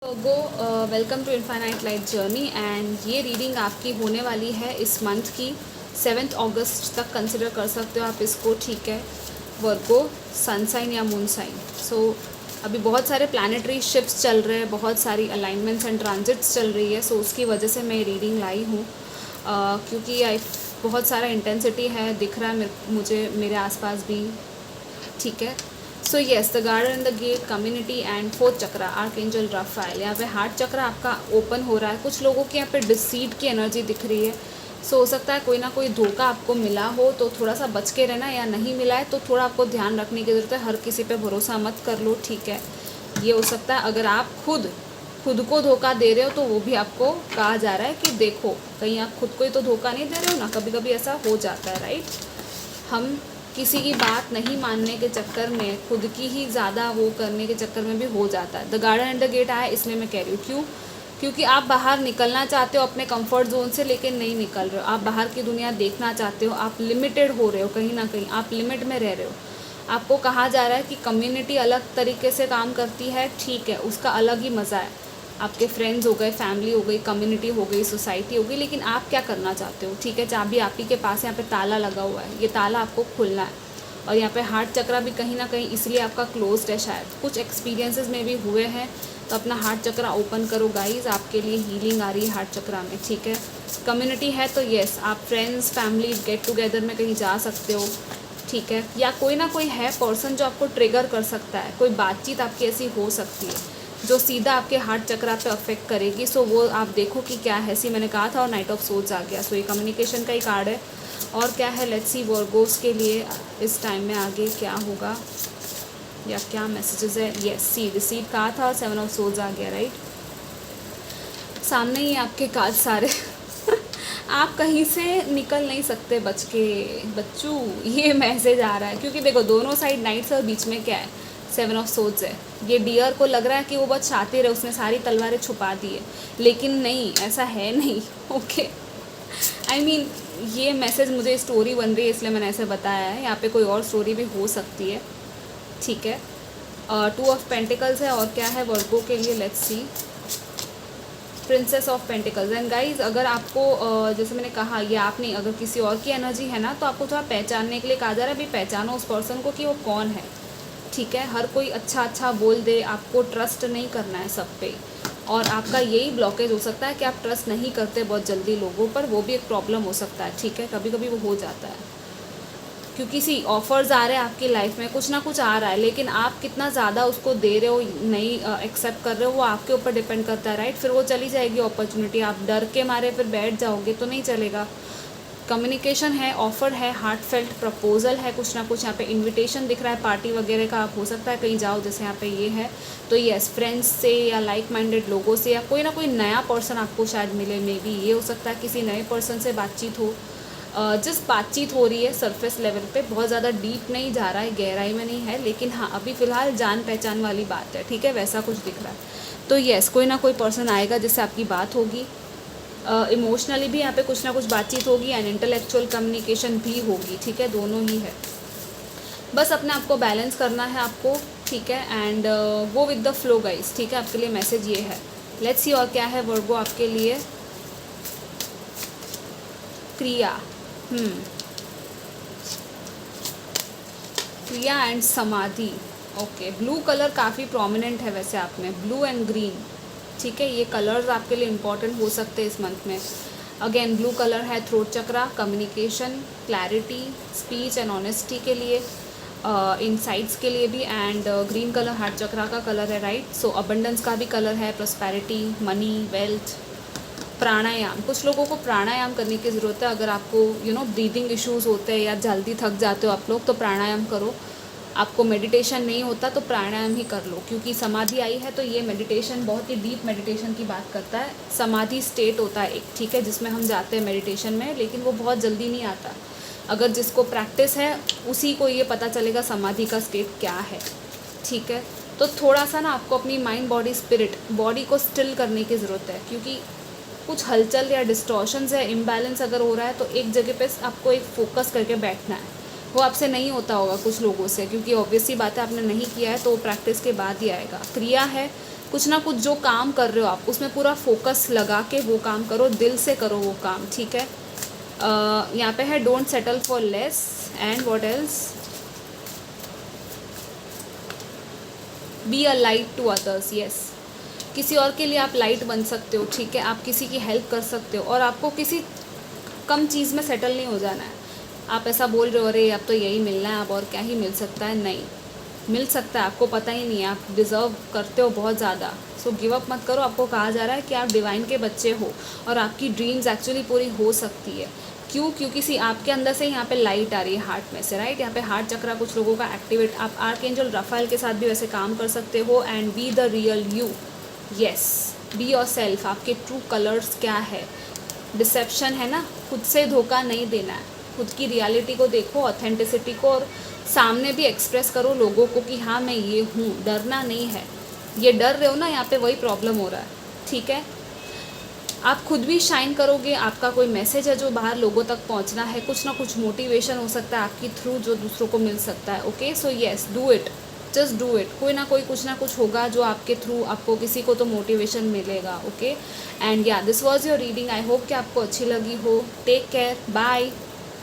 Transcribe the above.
Go welcome to infinite light journey and ये reading आपकी होने वाली है इस मंथ की 7 अगस्त तक कंसिडर कर सकते हो आप इसको। ठीक है, वर्गो सन साइन या मून साइन। सो अभी बहुत सारे प्लानिटरी शिफ्ट्स चल रहे हैं, बहुत सारी अलाइनमेंट्स एंड ट्रांजिट्स चल रही है। सो उसकी वजह से मैं रीडिंग लाई हूँ क्योंकि बहुत सारा इंटेंसिटी है दिख रहा है मुझे मेरे आसपास भी। ठीक है, so yes, the garden in the gate, community and fourth chakra, archangel Raphael. यहाँ पे हार्ट चक्रा आपका ओपन हो रहा है। कुछ लोगों के यहाँ पे डिसीट की एनर्जी दिख रही है। सो हो सकता है कोई ना कोई धोखा आपको मिला हो तो थोड़ा सा बच के रहना, या नहीं मिला है तो थोड़ा आपको ध्यान रखने की ज़रूरत है। हर किसी पे भरोसा मत कर लो। ठीक है, ये हो सकता है अगर आप खुद को धोखा दे रहे हो तो वो भी आपको कहा जा रहा है कि देखो कहीं आप खुद को ही तो धोखा नहीं दे रहे हो ना। कभी कभी ऐसा हो जाता है, राइट। हम किसी की बात नहीं मानने के चक्कर में खुद की ही ज़्यादा वो करने के चक्कर में भी हो जाता है। The garden and the gate आया इसलिए मैं कह रही हूँ। क्योंकि आप बाहर निकलना चाहते हो अपने कंफर्ट जोन से, लेकिन नहीं निकल रहे हो। आप बाहर की दुनिया देखना चाहते हो, आप लिमिटेड हो रहे हो, कहीं ना कहीं आप लिमिट में रह रहे हो। आपको कहा जा रहा है कि कम्युनिटी अलग तरीके से काम करती है, ठीक है, उसका अलग ही मज़ा है। आपके फ्रेंड्स हो गए, फैमिली हो गई, कम्युनिटी हो गई, सोसाइटी हो गई, लेकिन आप क्या करना चाहते हो। ठीक है, चाबी आप ही के पास है, यहाँ पे ताला लगा हुआ है, ये ताला आपको खुलना है। और यहाँ पे हार्ट चक्रा भी कहीं ना कहीं इसलिए आपका क्लोज्ड है। शायद कुछ एक्सपीरियंसेस में भी हुए हैं, तो अपना हार्ट चक्रा ओपन करो गाइज, आपके लिए हीलिंग आ रही है हार्ट चक्रा में। ठीक है, कम्युनिटी है तो येस, आप फ्रेंड्स फैमिली गेट टुगेदर में कहीं जा सकते हो। ठीक है, या कोई ना कोई है पर्सन जो आपको ट्रिगर कर सकता है, कोई बातचीत आपकी ऐसी हो सकती है जो सीधा आपके हार्ट चक्रा पे अफेक्ट करेगी। सो वो आप देखो कि क्या है। सी मैंने कहा था, और नाइट ऑफ सोल्स आ गया। सो ये कम्युनिकेशन का ही कार्ड है। और क्या है, लेट्स सी वर्गोस के लिए इस टाइम में आगे क्या होगा या क्या मैसेजेस है। येस, सी रिसीव कहा था और 7 ऑफ सोल्स आ गया, राइट। सामने ही आपके कार्ड सारे आप कहीं से निकल नहीं सकते बच के बच्चू, ये मैसेज आ रहा है। क्योंकि देखो दोनों साइड नाइट्स और बीच में क्या है, 7 ऑफ सोल्स है। ये डियर को लग रहा है कि वो बहुत शातिर है, उसने सारी तलवारें छुपा दी है, लेकिन नहीं, ऐसा है नहीं। ओके, आई मीन ये मैसेज मुझे स्टोरी बन रही है इसलिए मैंने ऐसे बताया है। यहाँ पे कोई और स्टोरी भी हो सकती है। ठीक है, 2 ऑफ पेंटिकल्स है। और क्या है वर्गो के लिए, let's see, princess of pentacles. And guys, अगर आपको जैसे मैंने कहा, ये आप नहीं, अगर किसी और की एनर्जी है ना, तो आपको थोड़ा पहचानने के लिए कहा जा रहा है। अभी पहचानो उस पर्सन को कि वो कौन है। ठीक है, हर कोई अच्छा बोल दे, आपको ट्रस्ट नहीं करना है सब पे। और आपका यही ब्लॉकेज हो सकता है कि आप ट्रस्ट नहीं करते बहुत जल्दी लोगों पर, वो भी एक प्रॉब्लम हो सकता है। ठीक है, कभी कभी वो हो जाता है क्योंकि सी ऑफर्स आ रहे हैं आपकी लाइफ में, कुछ ना कुछ आ रहा है, लेकिन आप कितना ज़्यादा उसको दे रहे हो, नहीं एक्सेप्ट कर रहे हो, वो आपके ऊपर डिपेंड करता है, राइट। फिर वो चली जाएगी अपॉर्चुनिटी, आप डर के मारे फिर बैठ जाओगे तो नहीं चलेगा। कम्युनिकेशन है, ऑफर है, हार्टफेल्ट प्रपोजल है, कुछ ना कुछ यहाँ पे इनविटेशन दिख रहा है पार्टी वगैरह का, आप हो सकता है कहीं जाओ, जैसे यहाँ पे ये है। तो यस, फ्रेंड्स से या लाइक माइंडेड लोगों से, या कोई ना कोई नया पर्सन आपको शायद मिले। मे बी ये हो सकता है किसी नए पर्सन से बातचीत हो। जिस बातचीत हो रही है सरफेस लेवल पे, बहुत ज़्यादा डीप नहीं जा रहा है, गहराई में नहीं है, लेकिन हाँ अभी फ़िलहाल जान पहचान वाली बात है। ठीक है, वैसा कुछ दिख रहा है। तो यस, कोई ना कोई पर्सन आएगा जिससे आपकी बात होगी। इमोशनली भी यहाँ पे कुछ ना कुछ बातचीत होगी एंड इंटेलेक्चुअल कम्युनिकेशन भी होगी। ठीक है, दोनों ही है। बस अपने आप को बैलेंस करना है आपको। ठीक है, and go with the flow guys. ठीक है, आपके लिए मैसेज ये है। लेट्स सी और क्या है वर्गो आपके लिए। क्रिया, क्रिया एंड समाधि। ओके, ब्लू कलर काफ़ी प्रोमिनेंट है वैसे आप में, ब्लू एंड ग्रीन। ठीक है, ये कलर्स आपके लिए इम्पॉर्टेंट हो सकते हैं इस मंथ में। अगेन ब्लू कलर है throat chakra, communication, clarity, speech and honesty के लिए, इनसाइट्स के लिए भी। एंड ग्रीन कलर हार्ट चक्रा का कलर है, राइट। सो अबंडेंस का भी कलर है, प्रॉस्पेरिटी, मनी, वेल्थ। प्राणायाम, कुछ लोगों को प्राणायाम करने की ज़रूरत है। अगर आपको ब्रीदिंग इश्यूज़ होते हैं या जल्दी थक जाते हो आप लोग, तो प्राणायाम करो। आपको मेडिटेशन नहीं होता तो प्राणायाम ही कर लो, क्योंकि समाधि आई है तो ये मेडिटेशन बहुत ही डीप मेडिटेशन की बात करता है। समाधि स्टेट होता है एक, ठीक है, जिसमें हम जाते हैं मेडिटेशन में, लेकिन वो बहुत जल्दी नहीं आता। अगर जिसको प्रैक्टिस है उसी को ये पता चलेगा समाधि का स्टेट क्या है। ठीक है, तो थोड़ा सा ना आपको अपनी माइंड बॉडी स्पिरिट, बॉडी को स्टिल करने की ज़रूरत है, क्योंकि कुछ हलचल या डिस्टॉर्शंस या इम्बैलेंस अगर हो रहा है तो एक जगह पे आपको एक फोकस करके बैठना है। वो आपसे नहीं होता होगा कुछ लोगों से, क्योंकि ऑब्वियसली बात है आपने नहीं किया है, तो वो प्रैक्टिस के बाद ही आएगा। क्रिया है, कुछ ना कुछ जो काम कर रहे हो आप उसमें पूरा फोकस लगा के वो काम करो, दिल से करो वो काम, ठीक है। यहाँ पे है don't settle for less and what else, be a light to others. Yes, किसी और के लिए आप लाइट बन सकते हो, ठीक है। आप किसी की हेल्प कर सकते हो और आपको किसी कम चीज़ में सेटल नहीं हो जाना है। आप ऐसा बोल रहे हो अरे अब तो यही मिलना है, अब और क्या ही मिल सकता है, नहीं मिल सकता है, आपको पता ही नहीं है, आप डिज़र्व करते हो बहुत ज़्यादा। सो गिव अप मत करो। आपको कहा जा रहा है कि आप डिवाइन के बच्चे हो और आपकी ड्रीम्स एक्चुअली पूरी हो सकती है। क्यों? क्योंकि सी आपके अंदर से यहाँ पे लाइट आ रही है हार्ट में से, राइट। यहाँ पे हार्ट चक्रा कुछ लोगों का एक्टिवेट, आप आर्कएंजल रफाएल के साथ भी वैसे काम कर सकते हो। And be the real you, yes, be your self. आपके ट्रू कलर्स क्या है? डिसेप्शन है ना, खुद से धोखा नहीं देना है, खुद की रियलिटी को देखो, ऑथेंटिसिटी को, और सामने भी एक्सप्रेस करो लोगों को कि हाँ मैं ये हूँ, डरना नहीं है। ये डर रहे हो ना, यहाँ पे वही प्रॉब्लम हो रहा है, ठीक है। आप खुद भी शाइन करोगे, आपका कोई मैसेज है जो बाहर लोगों तक पहुँचना है, कुछ ना कुछ मोटिवेशन हो सकता है आपकी थ्रू जो दूसरों को मिल सकता है। Okay, so yes, do it, just do it. कोई ना कोई कुछ ना कुछ होगा जो आपके थ्रू आपको किसी को तो मोटिवेशन मिलेगा। ओके, एंड या this was your reading. I hope कि आपको अच्छी लगी हो। Take care, bye.